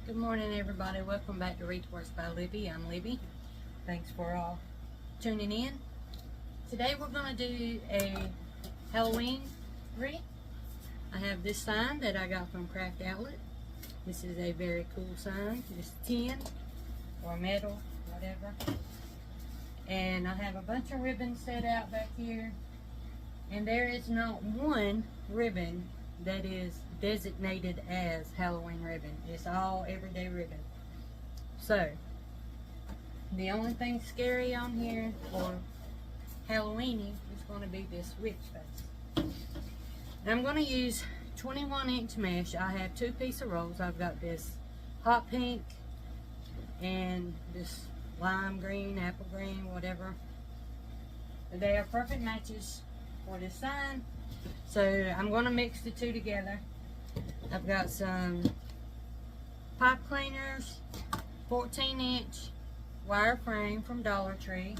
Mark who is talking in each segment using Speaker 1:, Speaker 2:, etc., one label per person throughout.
Speaker 1: Good morning, everybody. Welcome back to Witch Wreath by Libby. I'm Libby. Thanks for all tuning in. Today we're going to do a Halloween wreath. I have this sign that I got from Craft Outlet. This is a very cool sign. It's tin or metal, whatever. And I have a bunch of ribbons set out back here. And there is not one ribbon that is designated as Halloween ribbon. It's all everyday ribbon. So, the only thing scary on here for Halloweeny is going to be this witch face. And I'm going to use 21-inch mesh. I have 2 pieces of rolls. I've got this hot pink and this lime green, apple green, whatever. They are perfect matches for this sign. So I'm going to mix the two together. I've got some pipe cleaners, 14-inch wire frame from Dollar Tree.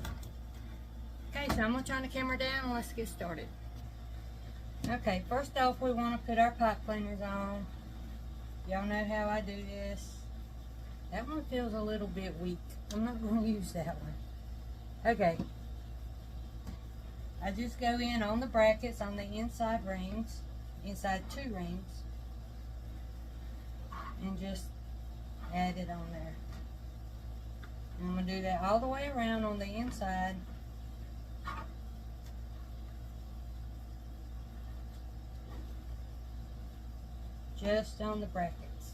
Speaker 1: Okay, so I'm going to turn the camera down and let's get started. Okay, first off we want to put our pipe cleaners on. Y'all know how I do this. That one feels a little bit weak. I'm not going to use that one. Okay. I just go in on the brackets on the inside rings, inside 2 rings, and just add it on there. And I'm going to do that all the way around on the inside. Just on the brackets.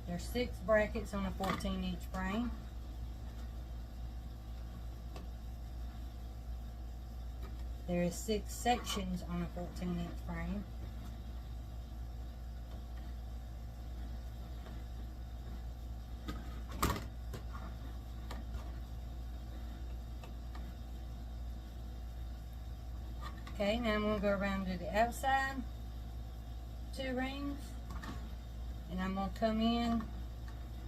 Speaker 1: There's 6 brackets on a 14-inch frame. There is 6 sections on a 14-inch frame. Okay, now I'm going to go around to the outside 2 rings, and I'm going to come in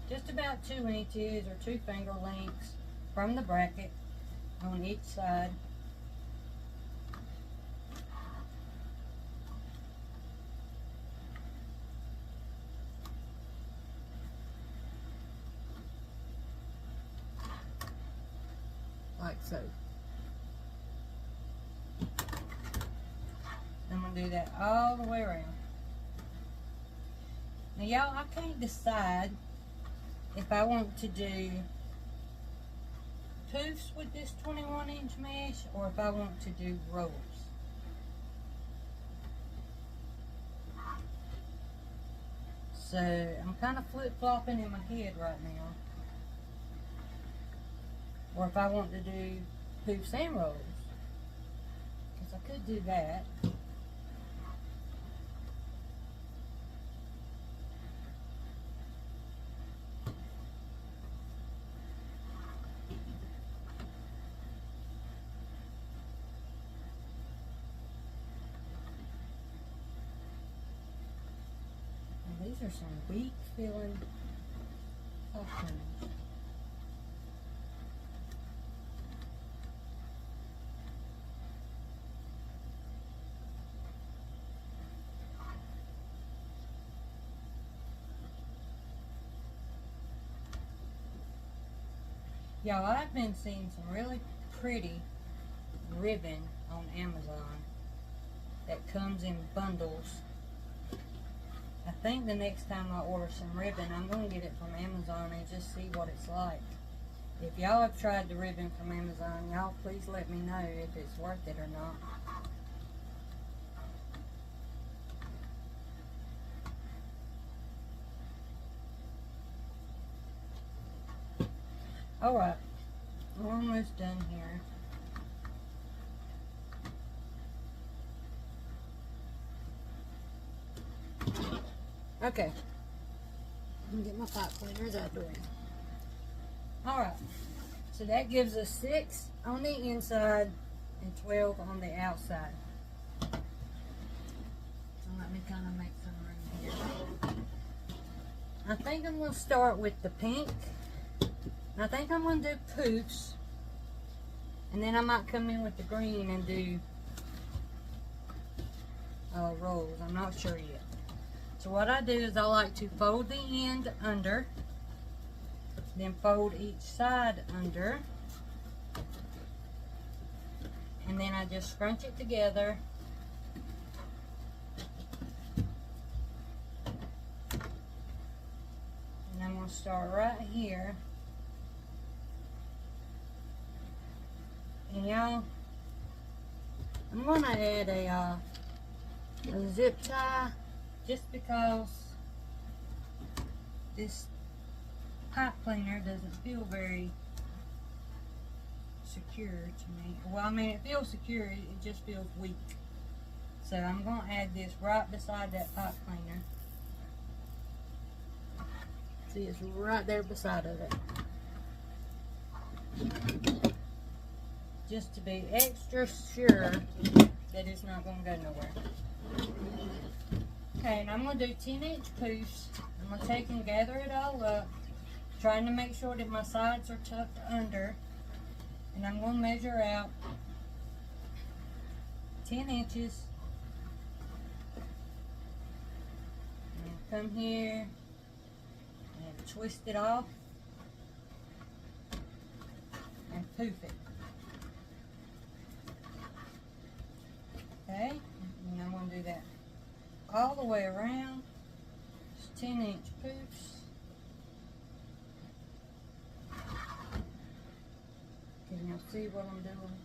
Speaker 1: just about 2 inches or 2 finger lengths from the bracket on each side. Like so. I'm going to do that all the way around. Now y'all, I can't decide if I want to do poofs with this 21-inch mesh or if I want to do rolls. So I'm kind of flip-flopping in my head right now. Or if I want to do poofs and rolls. Because I could do that. And these are some weak feeling options. Y'all, I've been seeing some really pretty ribbon on Amazon that comes in bundles. I think the next time I order some ribbon, I'm going to get it from Amazon and just see what it's like. If y'all have tried the ribbon from Amazon, y'all please let me know if it's worth it or not. Alright, we're almost done here. Okay, let me get my pipe cleaners out the way. Alright, so that gives us 6 on the inside and 12 on the outside. So let me kind of make some room here. I think I'm going to start with the pink. I think I'm going to do poofs, and then I might come in with the green and do rolls. I'm not sure yet. So what I do is I like to fold the end under Then fold each side under. And then I just scrunch it together. And I'm going to start right here. And y'all, I'm going to add a zip tie just because this pipe cleaner doesn't feel very secure to me. Well, I mean, it feels secure, it just feels weak. So I'm going to add this right beside that pipe cleaner. See, it's right there beside of it. Just to be extra sure that it's not going to go nowhere. Okay, and I'm going to do 10-inch poofs. I'm going to take and gather it all up, trying to make sure that my sides are tucked under. And I'm going to measure out 10 inches. And come here and twist it off and poof it. Okay, and I'm going to do that all the way around. It's 10-inch poofs. Can you see what I'm doing?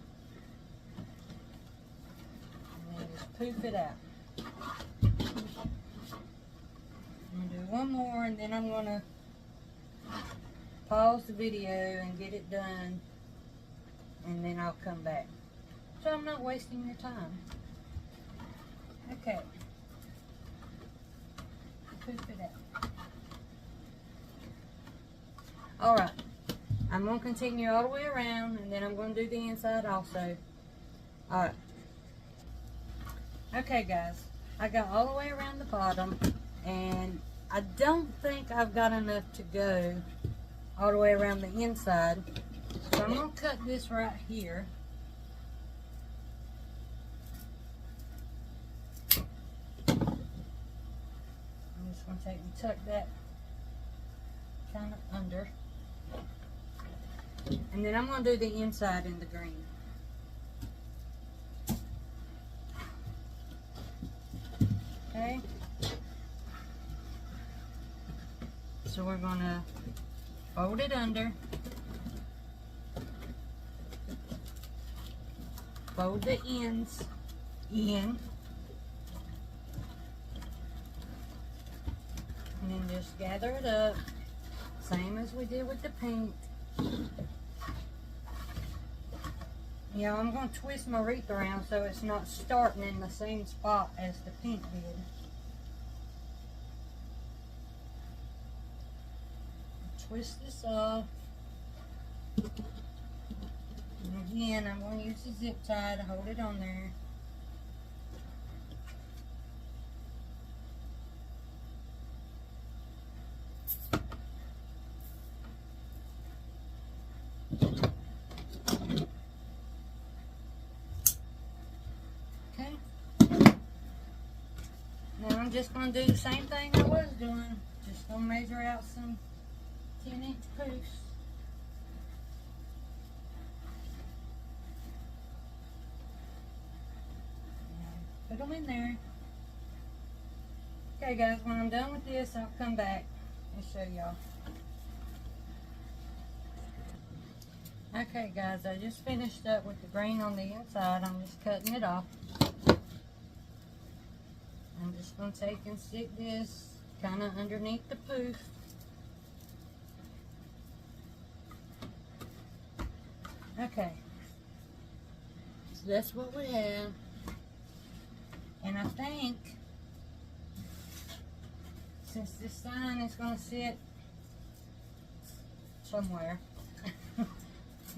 Speaker 1: And then just poof it out. I'm going to do one more, and then I'm going to pause the video and get it done, and then I'll come back. So I'm not wasting your time. Okay. Poof it out. Alright. I'm going to continue all the way around, and then I'm going to do the inside also. Alright. Okay, guys. I got all the way around the bottom, and I don't think I've got enough to go all the way around the inside. So I'm going to cut this right here. I'm just going to take and tuck that kind of under. And then I'm going to do the inside in the green. Okay. So we're going to fold it under. Fold the ends in. And then just gather it up. Same as we did with the paint. Yeah, I'm going to twist my wreath around so it's not starting in the same spot as the paint did. Twist this off. And again, I'm going to use the zip tie to hold it on there. I'm just going to do the same thing I was doing. Just going to measure out some 10-inch poofs. Put them in there. Okay guys, when I'm done with this, I'll come back and show y'all. Okay guys, I just finished up with the green on the inside. I'm just cutting it off. I'm just going to take and stick this kind of underneath the poof. Okay. So that's what we have. And I think, since this sign is going to sit somewhere,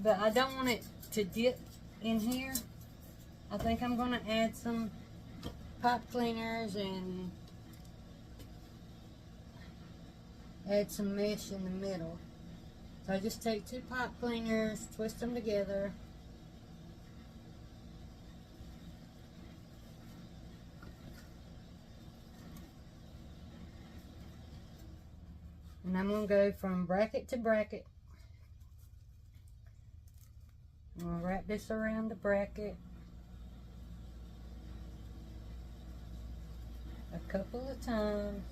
Speaker 1: but I don't want it to dip in here, I think I'm going to add some pipe cleaners and add some mesh in the middle. So I just take 2 pipe cleaners, twist them together, and And I'm going to go from bracket to bracket. I'm going to wrap this around the bracket a couple of times,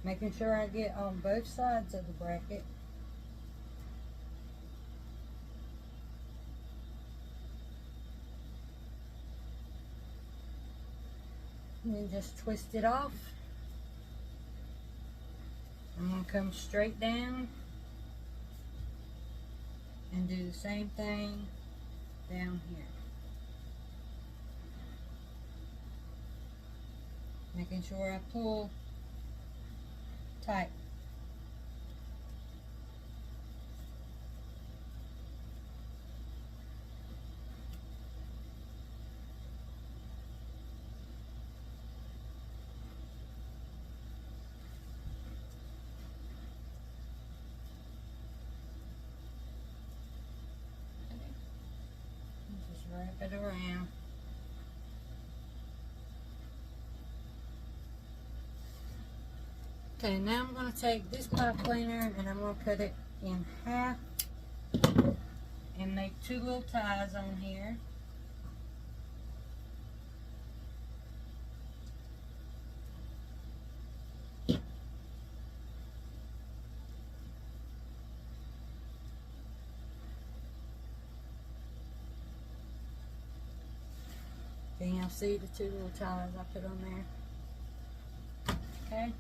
Speaker 1: making sure I get on both sides of the bracket. And then just twist it off. I'm going to come straight down and do the same thing down here. Making sure I pull tight. Just wrap it around. Okay, now I'm going to take this pipe cleaner and I'm going to cut it in half and make 2 little ties on here. Can y'all see the 2 little ties I put on there? Okay.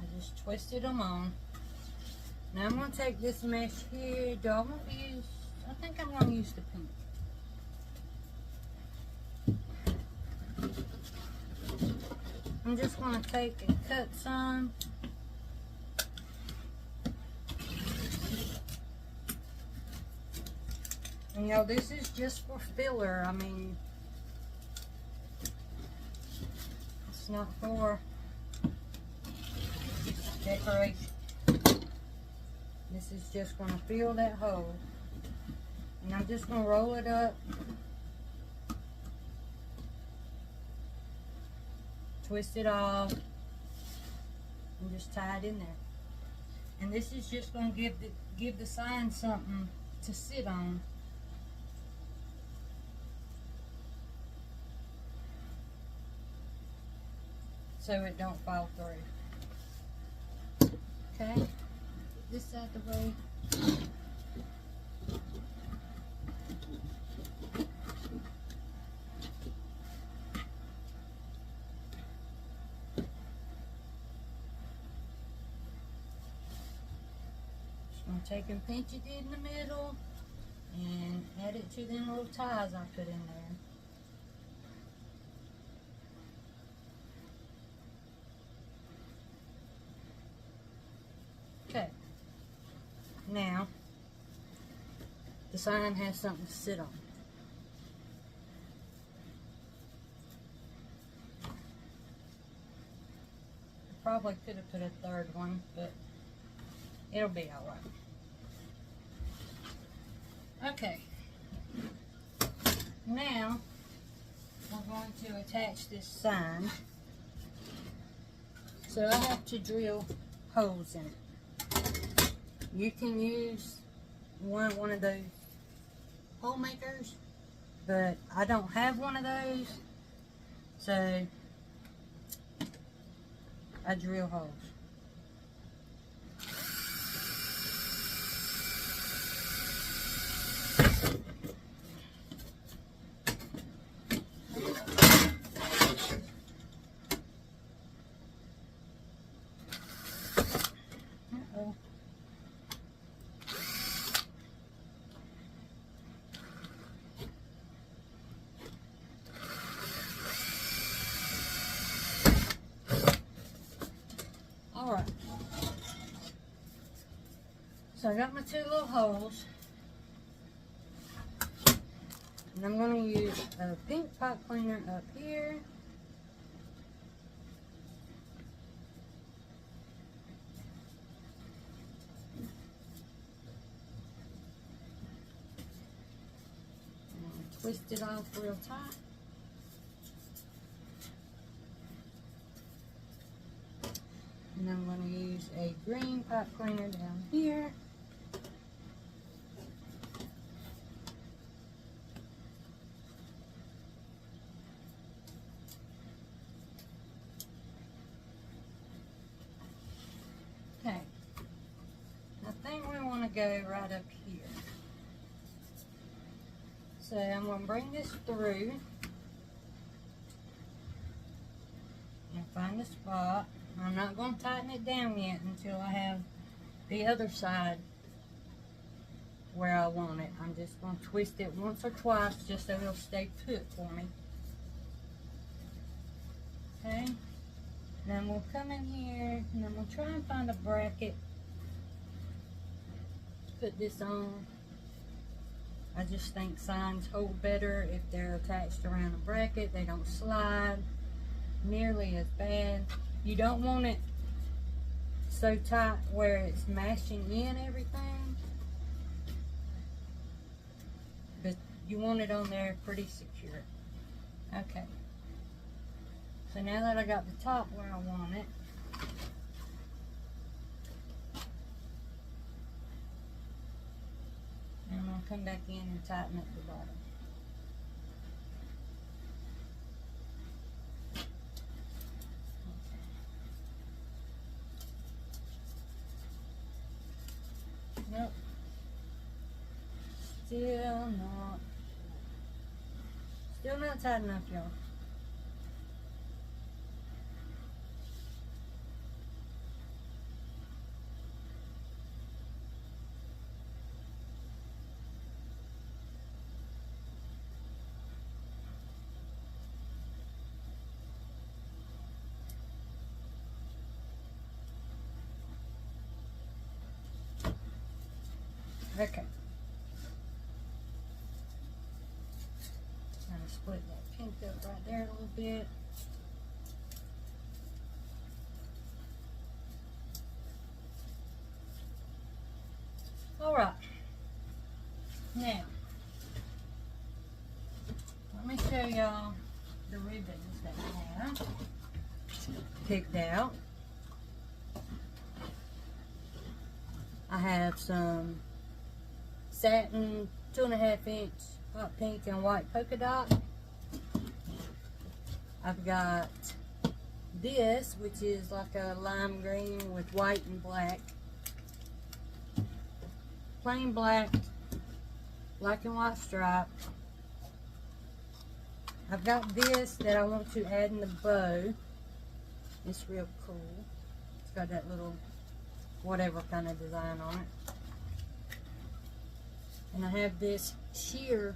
Speaker 1: I just twisted them on. Now I'm going to take this mesh here. Do I want to use, I think I'm going to use the pink. I'm just going to take and cut some. And y'all, this is just for filler. I mean, it's not for decoration. This is just going to fill that hole. And I'm just going to roll it up. Twist it off. And just tie it in there. And this is just going to give the sign something to sit on. So it don't fall through. Okay, get this out of the way. Just gonna take and pinch it in the middle and add it to them little ties I put in there. Okay, now the sign has something to sit on. I probably could have put a 3rd one, but it'll be all right. Okay, now we're going to attach this sign. So I have to drill holes in it. You can use one of those hole makers, but I don't have one of those, so I drill holes. Uh-oh. Alright, so I got my 2 little holes, and I'm going to use a pink pipe cleaner up here, and twist it off real tight. And I'm going to use a green pipe cleaner down here. Okay. I think we want to go right up here. So I'm going to bring this through and find a spot. I'm not going to tighten it down yet until I have the other side where I want it. I'm just going to twist it once or twice just so it'll stay put for me. Okay. Now we'll come in here and I'm going to try and find a bracket. Put this on. I just think signs hold better if they're attached around a bracket. They don't slide nearly as bad. You don't want it so tight where it's mashing in everything, but you want it on there pretty secure. Okay, so now that I got the top where I want it, I'm going to come back in and tighten up the bottom. Nope. Still not tight enough, y'all. Okay. Kind of split that pink up right there a little bit. All right. Now, let me show y'all the ribbons that I have picked out. I have some satin 2.5 inch hot pink and white polka dot. I've got this, which is like a lime green with white and black. Plain black and white stripe. I've got this that I want to add in the bow. It's real cool. It's got that little whatever kind of design on it. And I have this sheer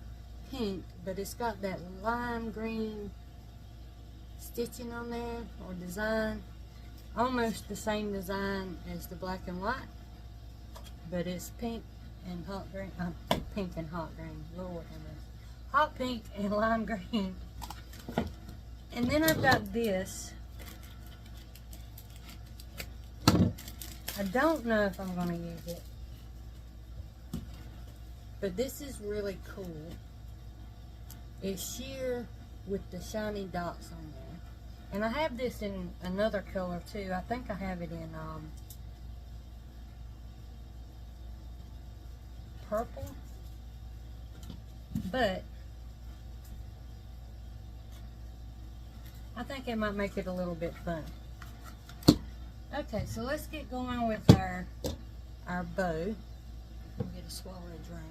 Speaker 1: pink, but it's got that lime green stitching on there, or design. Almost the same design as the black and white, but it's pink and hot green. Pink and hot green. Lord have mercy. Hot pink and lime green. And then I've got this. I don't know if I'm going to use it, but this is really cool. It's sheer with the shiny dots on there. And I have this in another color too. I think I have it in purple. But I think it might make it a little bit fun. Okay, so let's get going with our bow. I'll get a swallow of drink.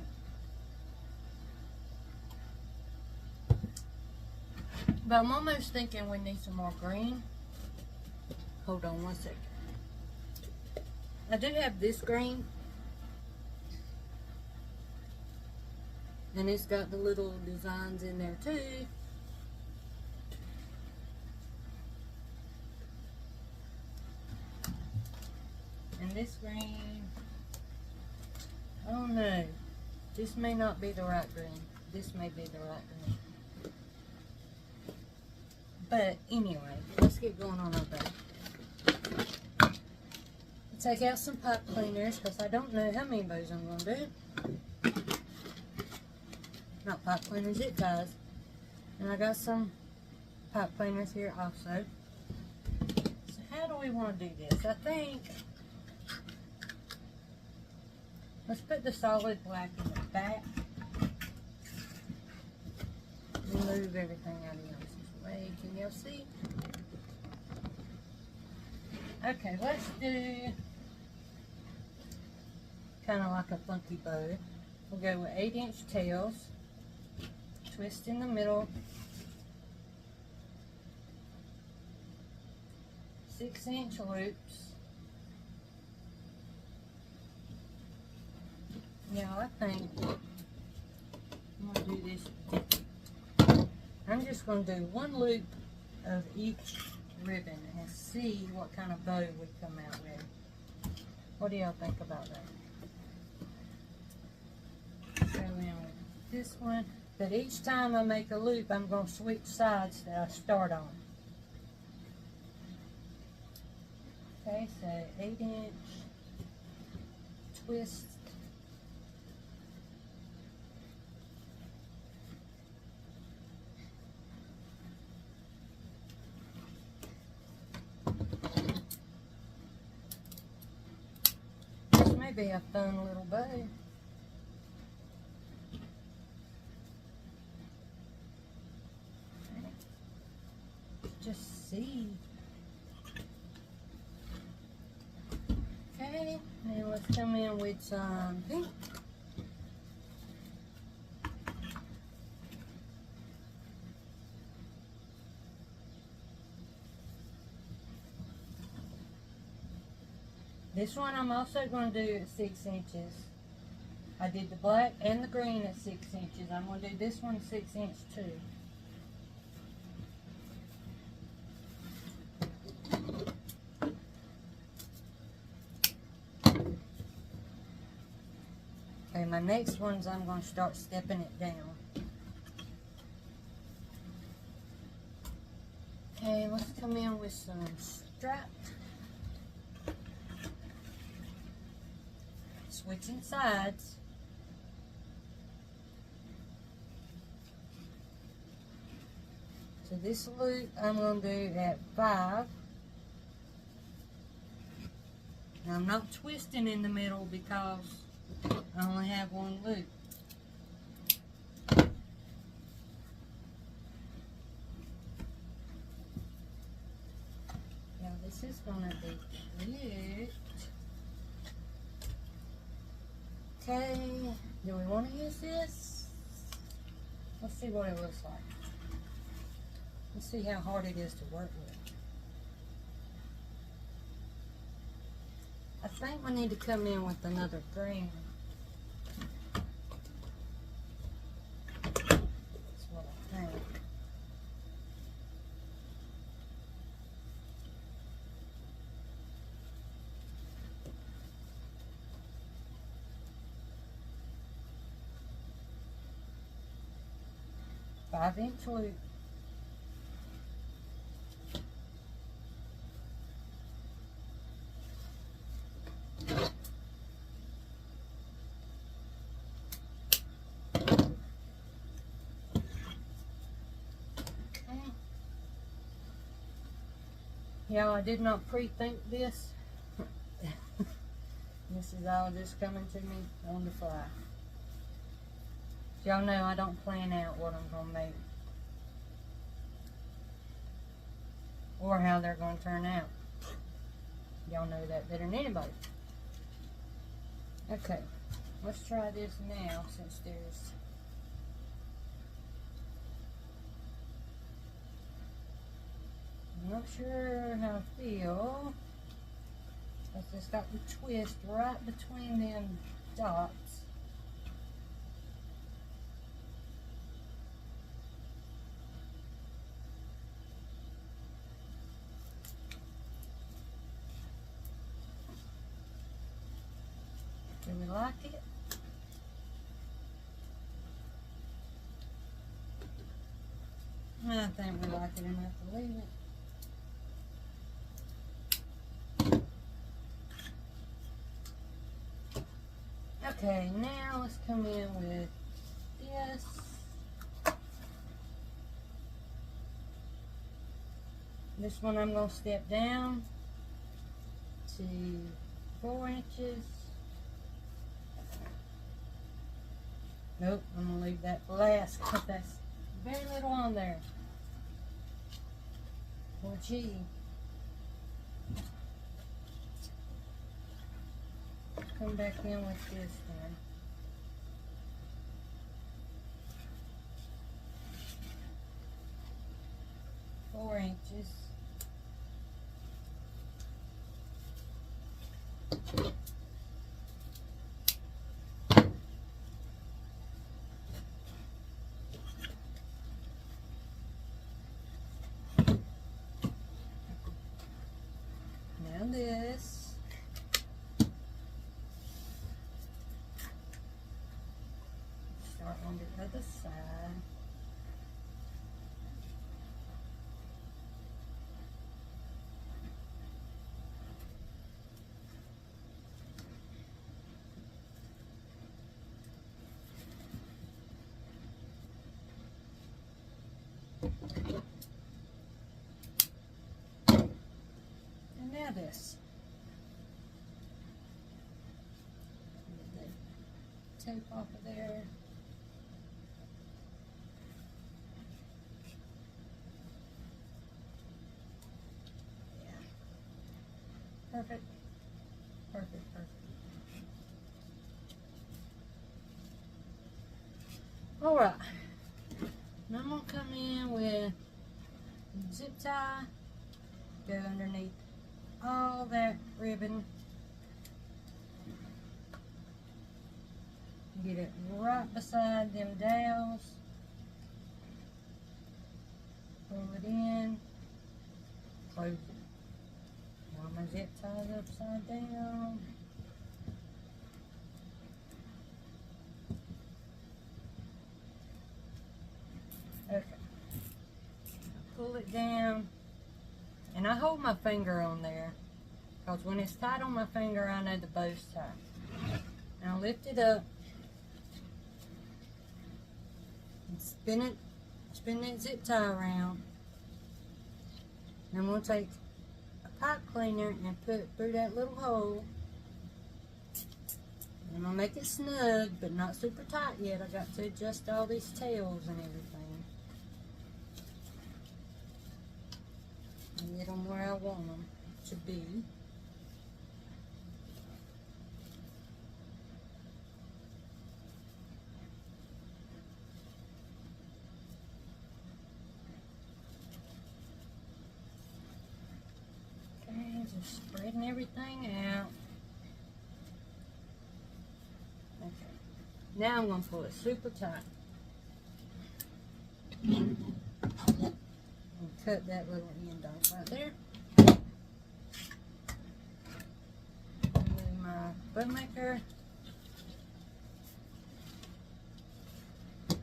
Speaker 1: But I'm almost thinking we need some more green. Hold on one second. I do have this green. And it's got the little designs in there too. And this green, oh no, this may not be the right green. This may be the right green. But anyway, let's get going on our bow. Take out some pipe cleaners because I don't know how many bows I'm going to do. Not pipe cleaners, zip ties. And I got some pipe cleaners here also. So how do we want to do this? I think let's put the solid black in the back. Move everything out of y'all's way. Can y'all see? Okay, let's do kind of like a funky bow. We'll go with 8-inch tails, twist in the middle, 6-inch loops. Now I think I'm going to do this. I'm just going to do 1 loop of each ribbon and see what kind of bow we come out with. What do y'all think about that? Go in with this one, but each time I make a loop, I'm going to switch sides that I start on. Okay, so 8-inch twist. This may be a fun little bow. Just see. Okay, now let's come in with some pink. This one I'm also going to do at 6 inches. I did the black and the green at 6 inches. I'm going to do this one 6 inch too. Okay, my next ones I'm going to start stepping it down. Okay, let's come in with some strap. Switching sides. So this loop I'm going to do at 5. Now I'm not twisting in the middle because I only have 1 loop. Now this is going to be cute. Okay, do we want to use this? Let's see what it looks like. Let's see how hard it is to work with. I think we need to come in with another green. That's what I think. Five-inch loop. Y'all, I did not pre-think this. This is all just coming to me on the fly. Y'all know I don't plan out what I'm going to make. Or how they're going to turn out. Y'all know that better than anybody. Okay, let's try this now since there's... I'm not sure how I feel. But it's got the twist right between them dots. Do we like it? I think we like it enough to leave it. Okay, now let's come in with this. This one I'm going to step down to 4 inches. Nope, I'm going to leave that for last because that's very little on there. Or G. Come back in with this then. Four inches. Now this. Start on the other side. And now this. Get the tape off of there. Yeah. Perfect. Perfect, perfect. Alright. Now I'm going to come in with zip tie, go underneath all that ribbon, get it right beside them dowels, pull it in, close it. Now my zip ties upside down. Okay. Pull it down, and I hold my finger on there because when it's tight on my finger, I know the bow's tight. Now lift it up and spin that zip tie around. And I'm going to take a pipe cleaner and put it through that little hole. And I'm going to make it snug, but not super tight yet. I got to adjust all these tails and everything. And get them where I want them to be. Okay, just spreading everything out. Okay, now I'm going to pull it super tight. Cut that little end off right there. Move my bow maker.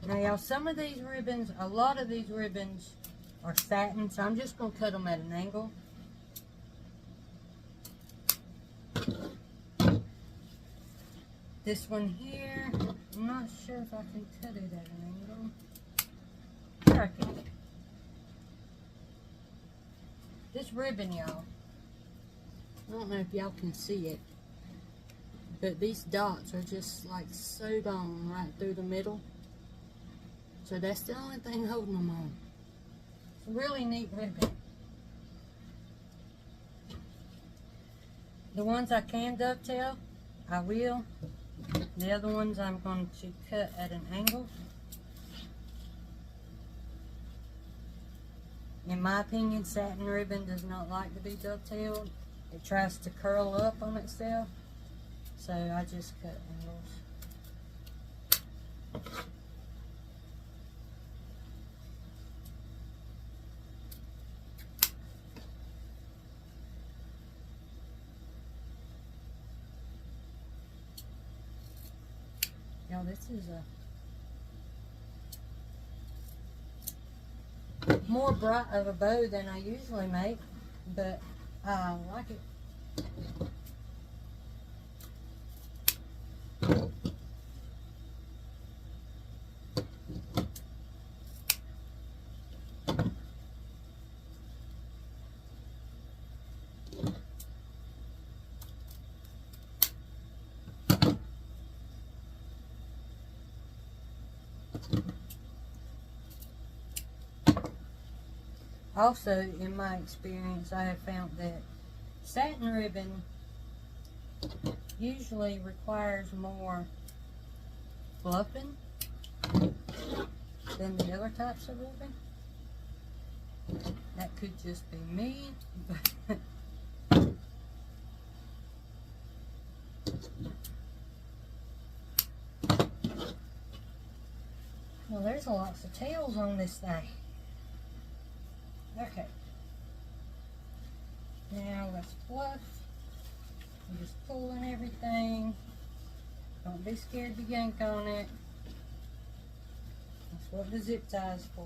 Speaker 1: Now y'all, some of these ribbons, a lot of these ribbons are satin, so I'm just going to cut them at an angle. This one here, I'm not sure if I can cut it at an angle. Sure I can. This ribbon, y'all, I don't know if y'all can see it, but these dots are just like sewed on right through the middle. So that's the only thing holding them on. It's a really neat ribbon. The ones I can dovetail, I will. The other ones I'm going to cut at an angle. In my opinion, satin ribbon does not like to be dovetailed. It tries to curl up on itself. So I just cut angles. Now this is a more bright of a bow than I usually make, but I like it. Also, in my experience, I have found that satin ribbon usually requires more fluffing than the other types of ribbon. That could just be me, but well, there's lots of tails on this thing. Okay. Now let's fluff. I'm just pulling everything. Don't be scared to yank on it. That's what the zip tie's for.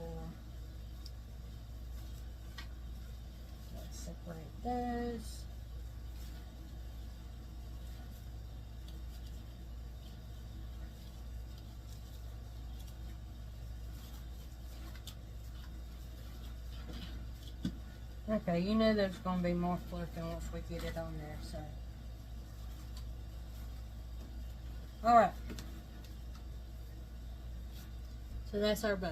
Speaker 1: Let's separate those. Okay, you know there's going to be more fluffing once we get it on there, so. Alright. So that's our bow.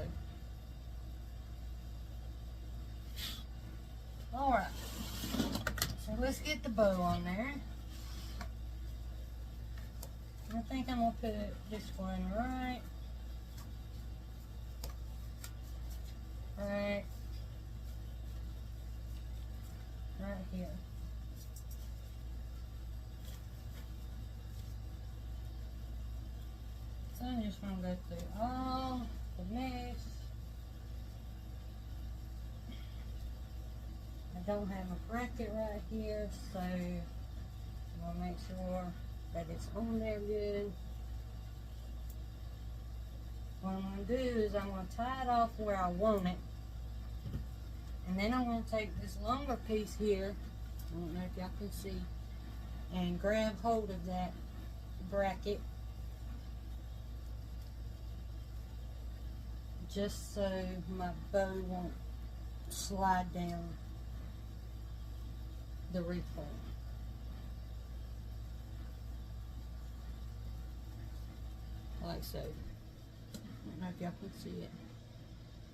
Speaker 1: Alright. So let's get the bow on there. I think I'm going to put this one right here. So I'm just going to go through all the mess. I don't have a bracket right here, so I'm going to make sure that it's on there good. What I'm going to do is I'm going to tie it off where I want it. And then I'm going to take this longer piece here, I don't know if y'all can see, and grab hold of that bracket just so my bow won't slide down the wreath hole. Like so. I don't know if y'all can see it.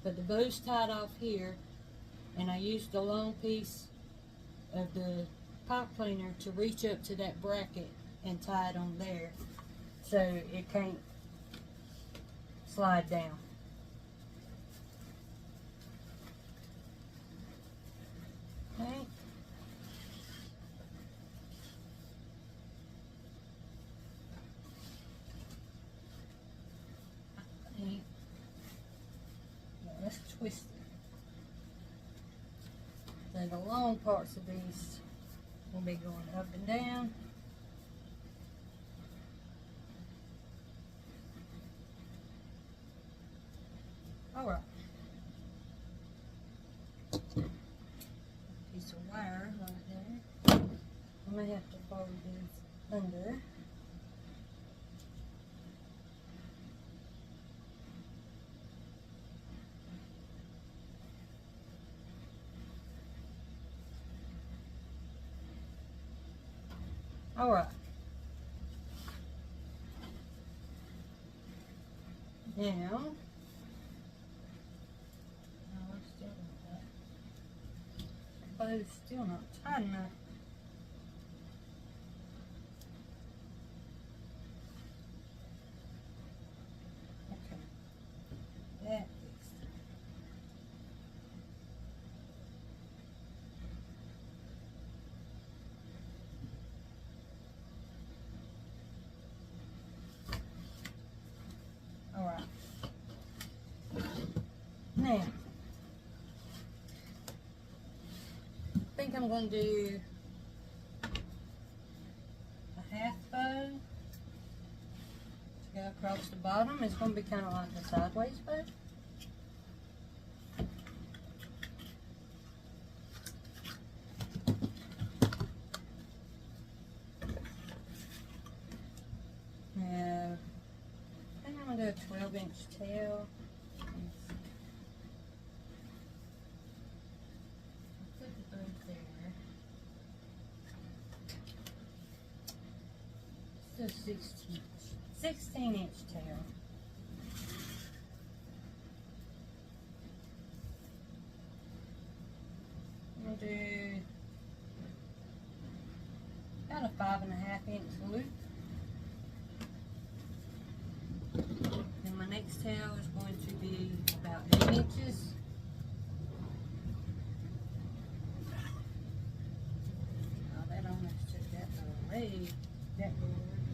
Speaker 1: But the bow's tied off here, and I used the long piece of the pipe cleaner to reach up to that bracket and tie it on there so it can't slide down. Okay. Let's twist it. So the long parts of these will be going up and down. Alright. Piece of wire right there. I'm going to have to fold these under. Alright. Now, bow's still not tight enough. Okay. That fixed it. Alright. Now, I think I'm going to do a half bow to go across the bottom. It's going to be kind of like a sideways bow. Now, I think I'm going to do a 12-inch tail. It's a 16-inch tail. about a 5.5-inch loop. And my next tail is going to be about 8 inches. Oh, that almost took that little leg, that little leg.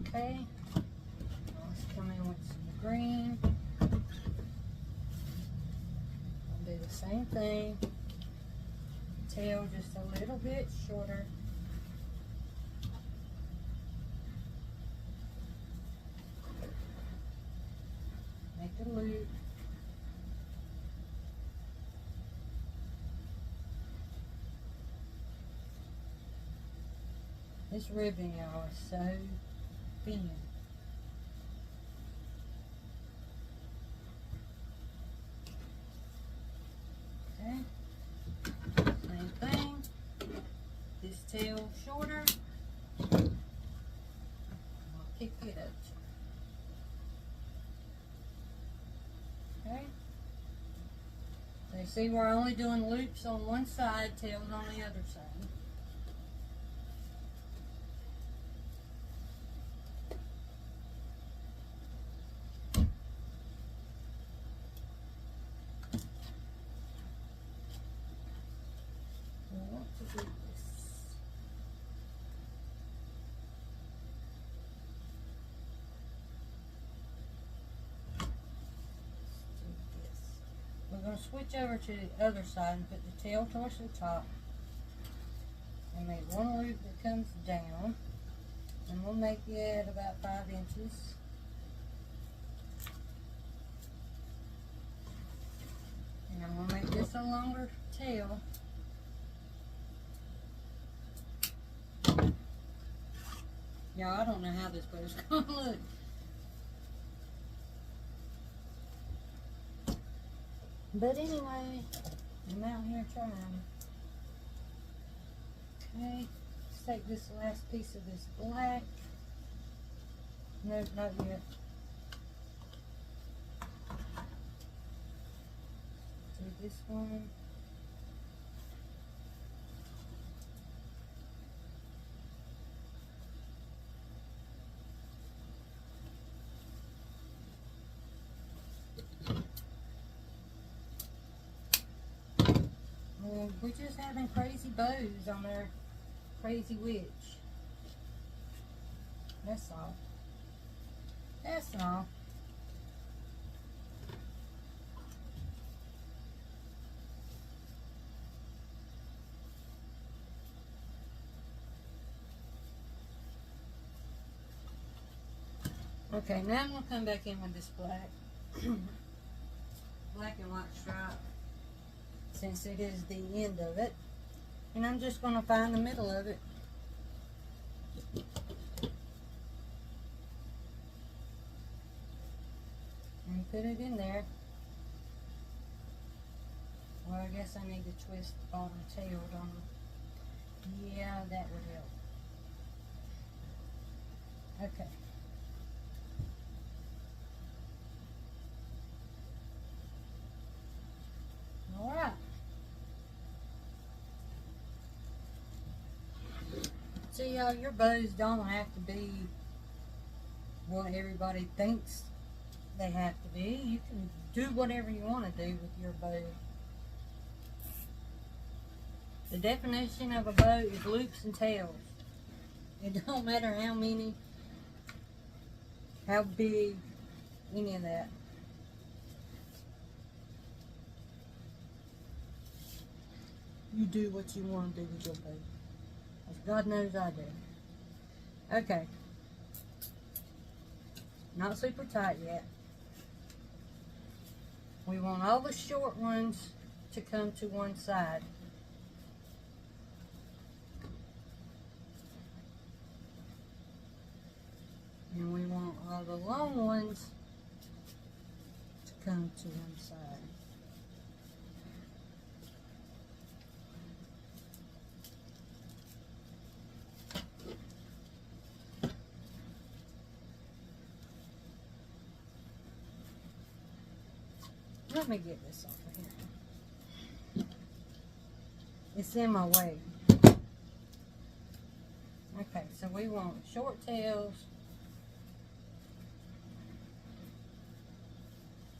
Speaker 1: Okay, let's come in with some green. I'll do the same thing. Tail just a little bit shorter. Make a loop. This ribbon, y'all, is so thin. Okay. Same thing. This tail shorter. I'll kick it up. Okay. So you see we're only doing loops on one side, tails on the other side. We want to do this. We're going to switch over to the other side and put the tail towards the top and make one loop that comes down, and we'll make it about 5 inches. And I'm going to make this a longer tail. Y'all, I don't know how this bow's going to look. But anyway, I'm out here trying. Okay, let's take this last piece of this black. Nope, not yet. Do this one. We're just having crazy bows on our crazy witch. That's all. That's all. Okay, now I'm going to come back in with this black. Black and white stripe, since it is the end of it. And I'm just going to find the middle of it. And put it in there. Well, I guess I need to twist the bottom tail on it. Yeah, that would help. Okay. Alright. See, your bows don't have to be what everybody thinks they have to be. You can do whatever you want to do with your bow. The definition of a bow is loops and tails. It don't matter how many, how big, any of that. You do what you want to do with your bow. As God knows I do. Okay. Not super tight yet. We want all the short ones to come to one side. And we want all the long ones to come to one side. Let me get this off of here. It's in my way. Okay, so we want short tails.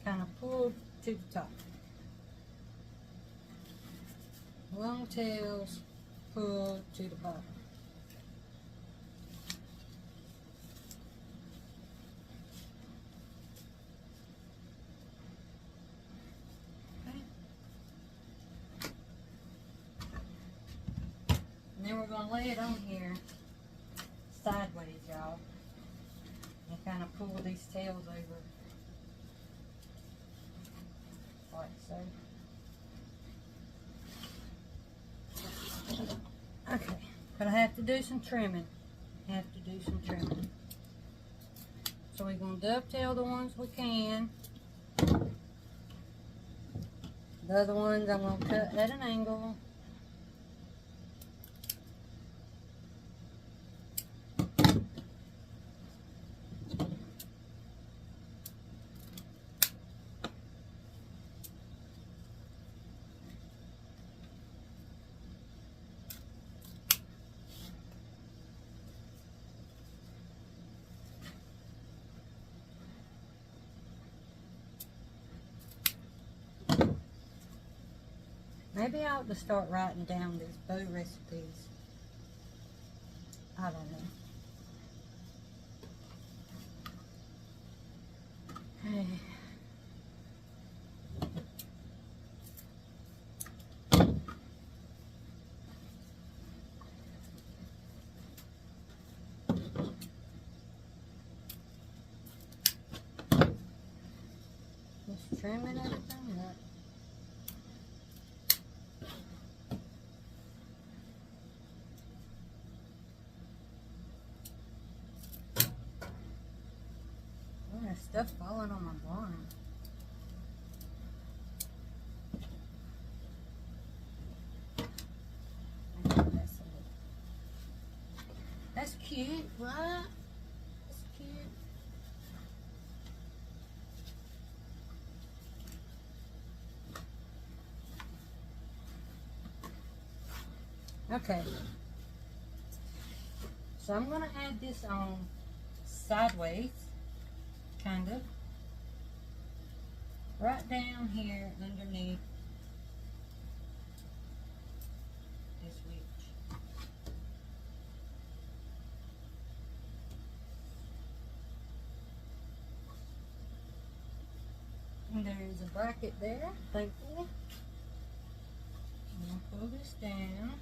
Speaker 1: Kind of pulled to the top. Long tails pulled to the bottom. Okay. And then we're going to lay it on here sideways, y'all. And kind of pull these tails over. Like so. Okay, but I have to do some trimming. So we're going to dovetail the ones we can. The other ones I'm going to cut at an angle. Maybe I ought to start writing down these bow recipes. I don't know. Hey. Just trimming everything up. There's stuff falling on my barn. That's cute, right? That's cute. Okay. So I'm going to add this on sideways. Kind of right down here underneath this witch. And there's a bracket there, thankfully. I'm going to pull this down.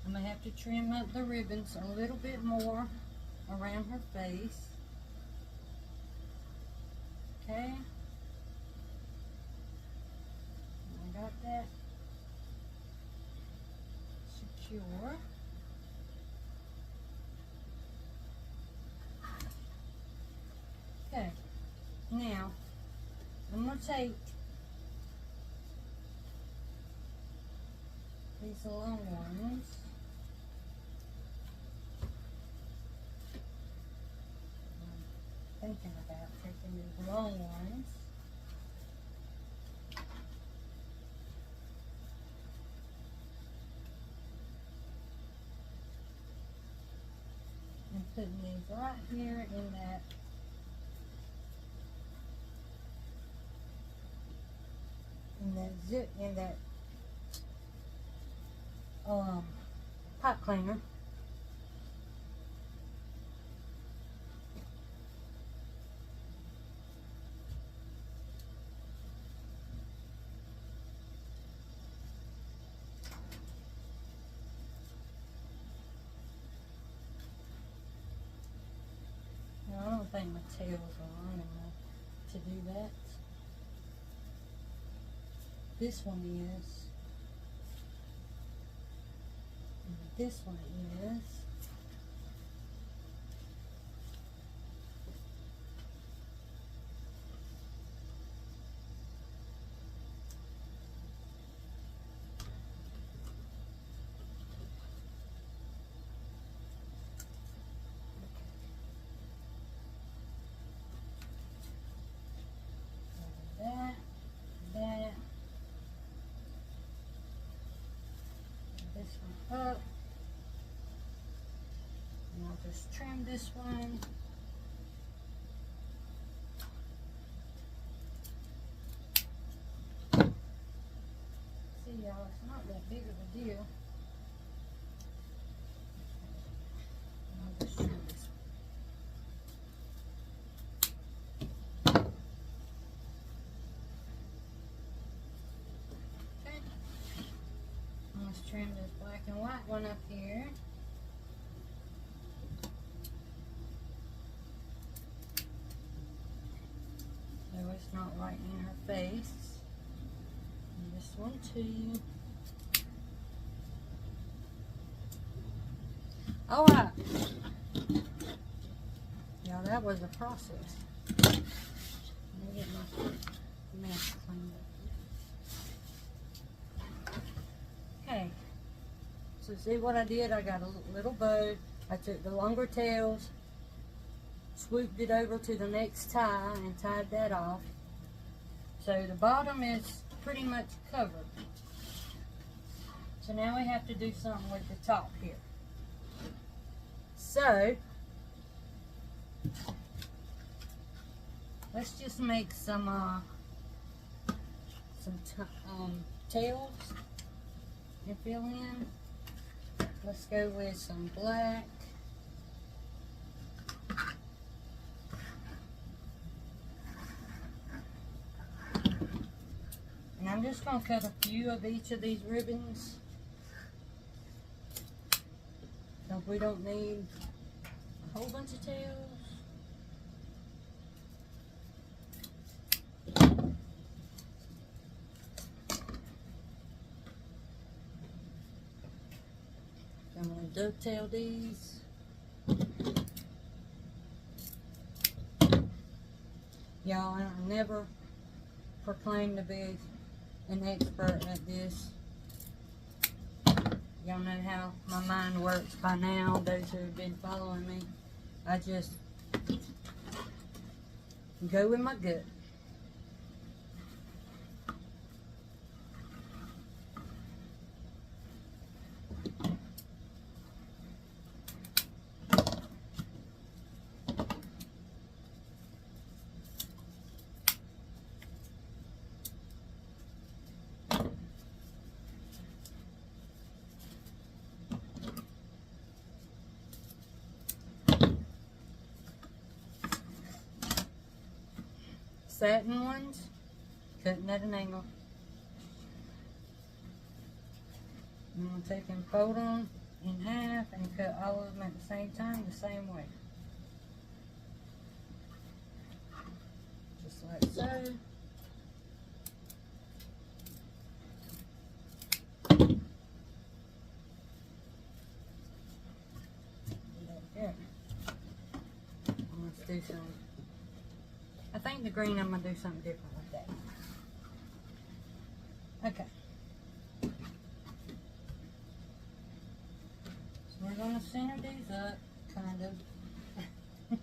Speaker 1: I'm going to have to trim up the ribbons a little bit more around her face. Okay. I got that secure. Okay. Now, I'm going to take these long ones. Thinking about taking these long ones and putting these right here in that zip in that pipe cleaner. I don't think my tails are long enough to do that. This one is. And this one is. just trim this one. See y'all, it's not that big of a deal. I'll just trim this one. Okay. Let's trim this black and white one up here. So it's not right in her face. And this one too. Alright. Y'all, that was a process. Let me get my mess cleaned up. Okay. So see what I did? I got a little bow. I took the longer tails, swooped it over to the next tie and tied that off. So the bottom is pretty much covered. So now we have to do something with the top here. So let's just make some tails and fill in. Let's go with some black. And I'm just going to cut a few of each of these ribbons, because we don't need a whole bunch of tails. I'm going to dovetail these. Y'all, I never proclaim to be an expert at this. Y'all know how my mind works by now, those who have been following me. I just go with my gut. Satin ones, cutting at an angle. I'm going to take and fold them in half and cut all of them at the same time, the same way. Just like so. There. Let's do some. I think the green, I'm going to do something different with that. Okay. So we're going to center these up, kind of, if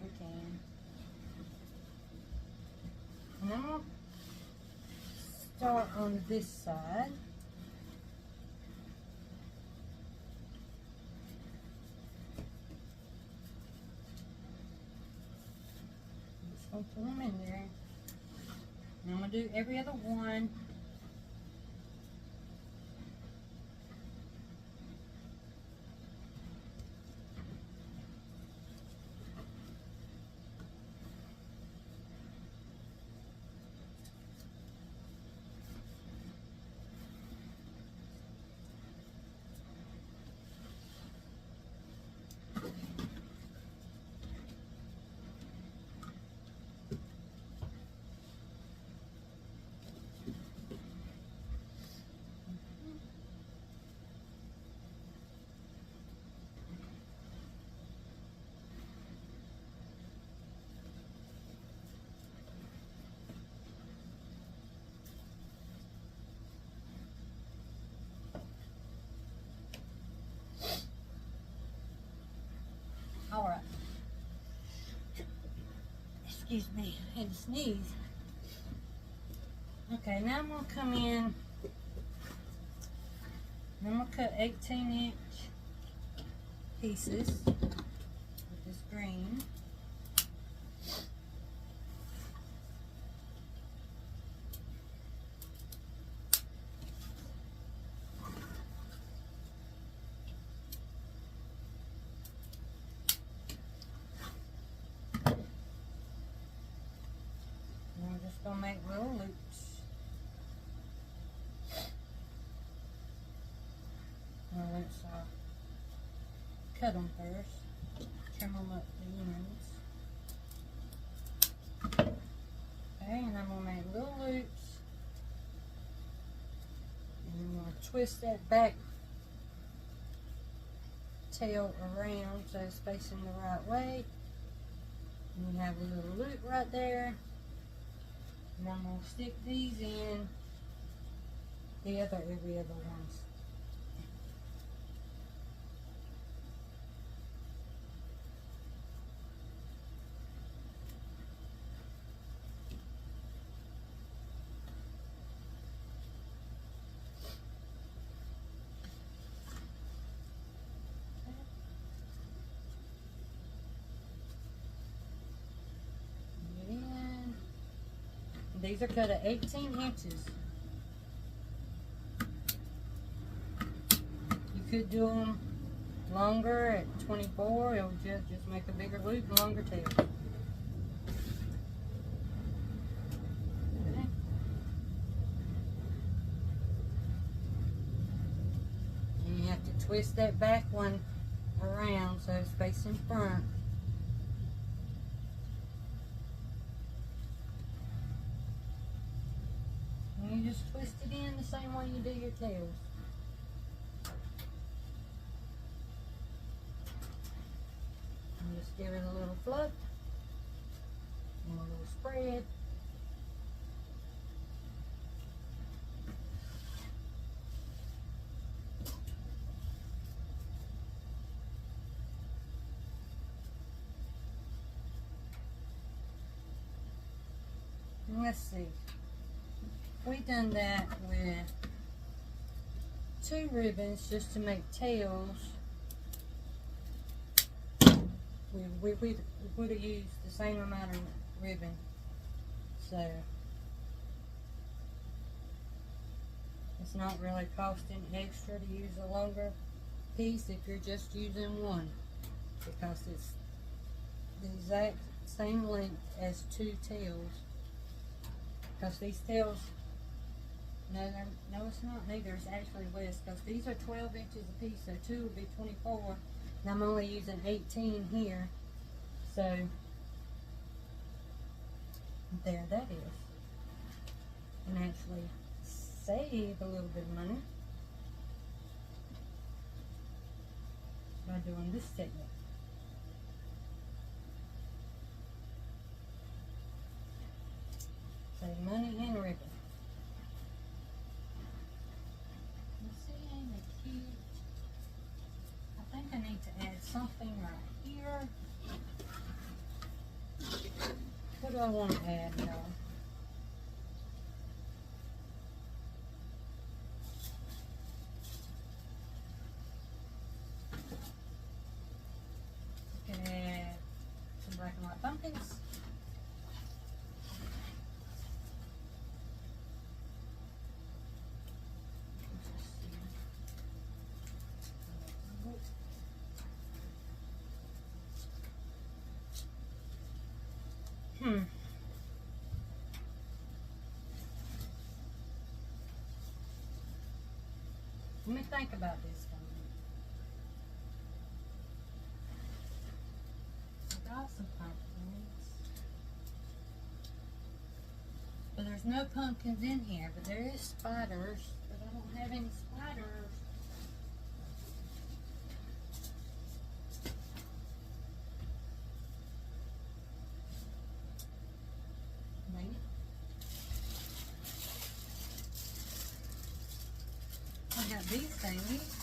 Speaker 1: we can. And I'm going to start on this side. Put them in there. And I'm going to do every other one. Alright. Excuse me, I had to sneeze. Okay, now I'm going to come in. I'm going to cut 18 inch pieces with this green. And I'm just going to make little loops. Let's cut them first, trim them up the ends. Okay, and I'm going to make little loops. And I'm going to twist that back tail around so it's facing the right way. And you have a little loop right there. And I'm going to stick these in every other ones. These are cut at 18 inches. You could do them longer at 24. It would just make a bigger loop and longer tail. Okay. And you have to twist that back one around so it's facing front. You just twist it in the same way you do your tails. And just give it a little fluff and a little spread. And let's see. We done that with 2 ribbons just to make tails. We would have used the same amount of ribbon. So it's not really costing extra to use a longer piece if you're just using one, because it's the exact same length as 2 tails. Because these tails, no, it's not neither. It's actually less, because these are 12 inches a piece, so 2 would be 24, and I'm only using 18 here. So there that is. And actually save a little bit of money by doing this technique. Save money and ribbon. I need to add something right here. What do I want to add, y'all? I can add some black and white pumpkins. Let me think about this for a minute. I got some pumpkins. But there's no pumpkins in here, but there is spiders. But I don't have any spiders. I got these thingies.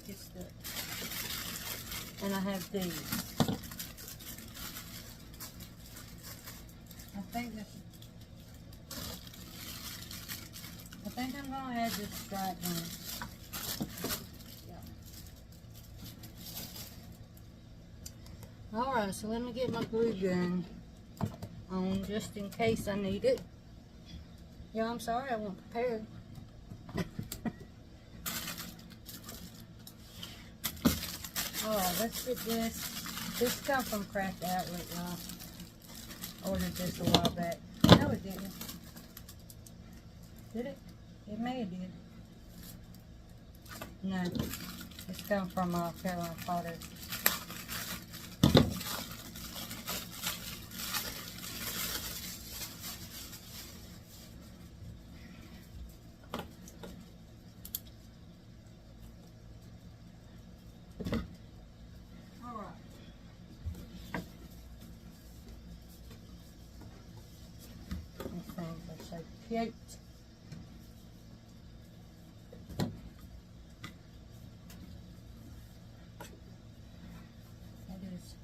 Speaker 1: it's stuck. And I have these. I think I'm gonna add this stripe in. Yeah. Alright, so let me get my glue gun on just in case I need it. Yeah, I'm sorry I wasn't prepared. Alright, let's get this. This comes from Craft Outlet, y'all. Ordered this a while back. No, it didn't. Did it? It may have did. No. It's come from Carolina Potter. Cute. That is.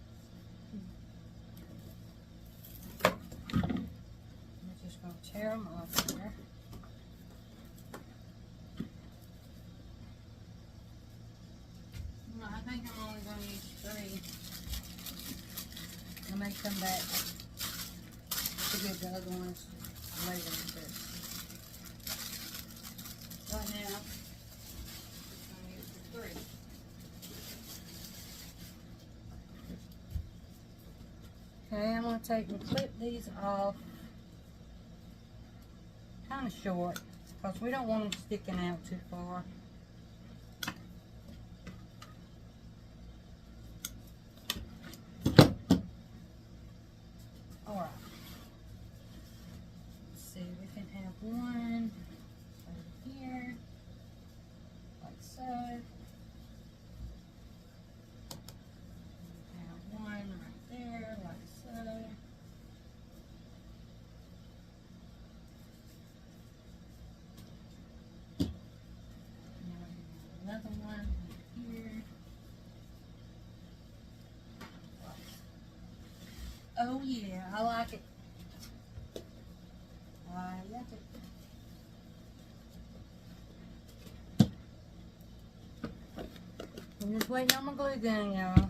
Speaker 1: I'm just going to tear them off here. No, I think I'm only going to use 3. I may come back to get the other ones later. Right now, I'm going to use the 3. Okay, I'm going to take and clip these off kind of short because we don't want them sticking out too far. Alright. Let's see, we can have one here, like so. Have one right there, like so. Another one here. Oh yeah, I like it. I like it. I'm just waiting on my glue gun, y'all.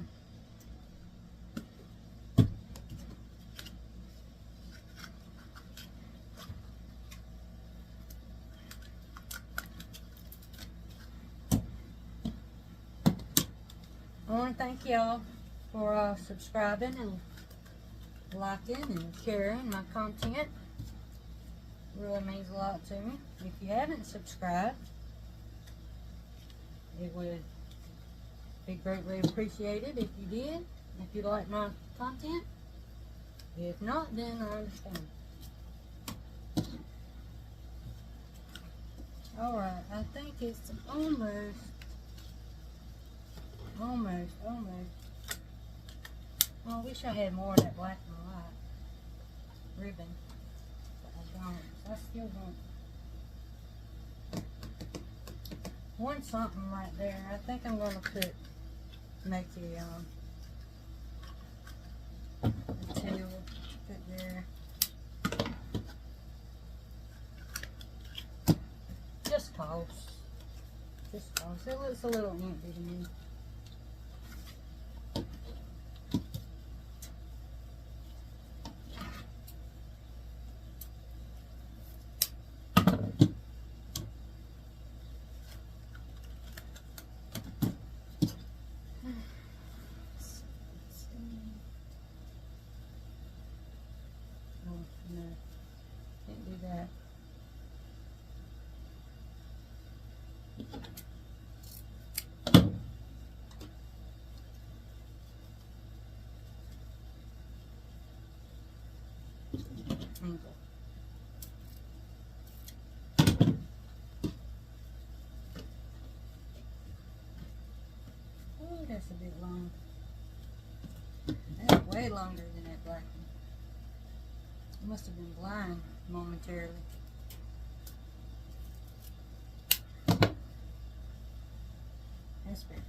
Speaker 1: I want to thank y'all for subscribing and liking and sharing my content. It really means a lot to me. If you haven't subscribed, it would be greatly appreciated if you did, if you like my content. If not, then I understand. Alright, I think it's almost. Oh, I wish I had more of that black and white ribbon, but I don't. I still want something right there. I think I'm going to make a tail put there. Just cause. It looks a little empty to me. No, can't do that. Angle. Oh, that's a bit long. That's way longer than that black one. I must have been blind momentarily. That's better.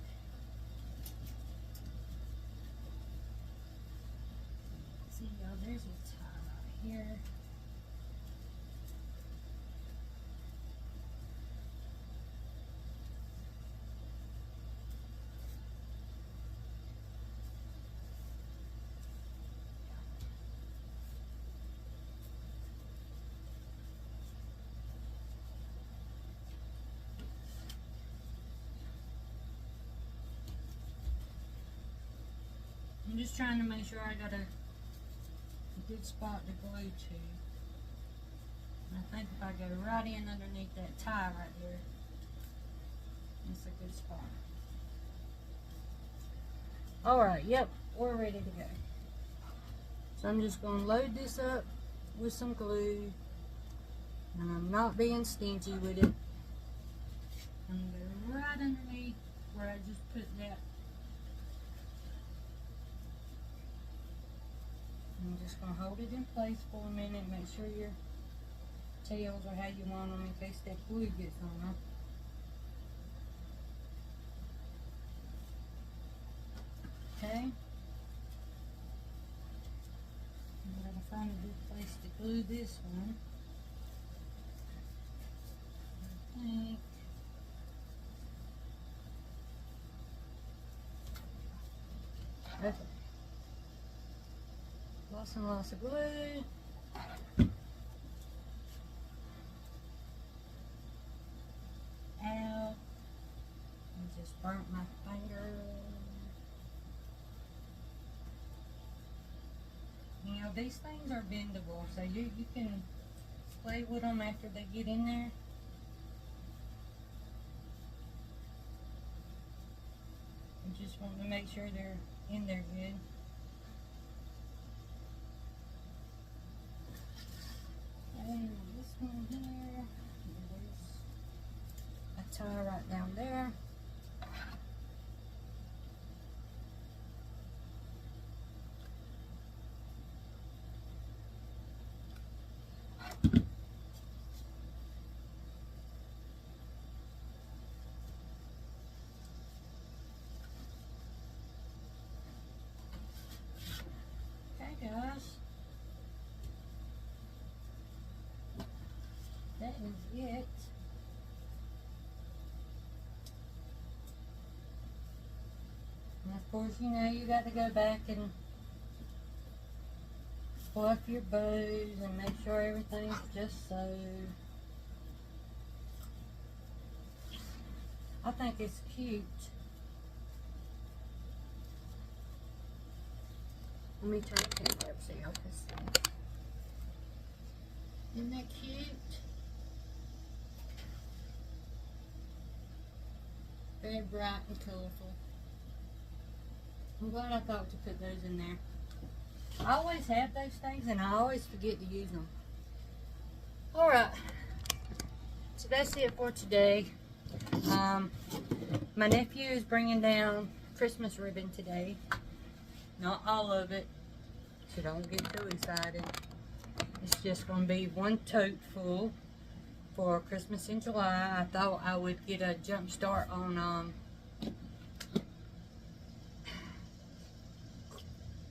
Speaker 1: See, y'all, there's a tie right here. I'm just trying to make sure I got a good spot to glue to. And I think if I go right in underneath that tie right there, it's a good spot. Alright, yep, we're ready to go. So I'm just going to load this up with some glue. And I'm not being stingy with it. I'm going to go right underneath where I just put that. I'm just going to hold it in place for a minute. Make sure your tails are how you want them in case that glue gets on them. Okay. I'm going to find a good place to glue this one. I think. Okay. Lots and lots of glue. Ow. I just burnt my finger. You know, these things are bendable, so you can play with them after they get in there. You just want to make sure they're in there good. And this one here, there's a tie right down there. Okay, guys. That is it. And of course, you know, you got to go back and fluff your bows and make sure everything's just so. I think it's cute. Let me turn the camera up so y'all can see. Isn't that cute? Very bright and colorful. I'm glad I thought to put those in there. I always have those things and I always forget to use them. Alright, so that's it for today. My nephew is bringing down Christmas ribbon today. Not all of it, so don't get too excited. It's just going to be one tote full for Christmas in July. I thought I would get a jump start on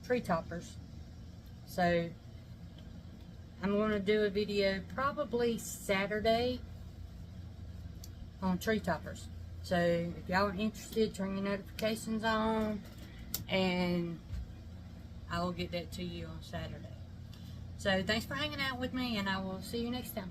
Speaker 1: tree toppers. So I'm going to do a video probably Saturday on tree toppers. So if y'all are interested, turn your notifications on and I will get that to you on Saturday. So thanks for hanging out with me and I will see you next time.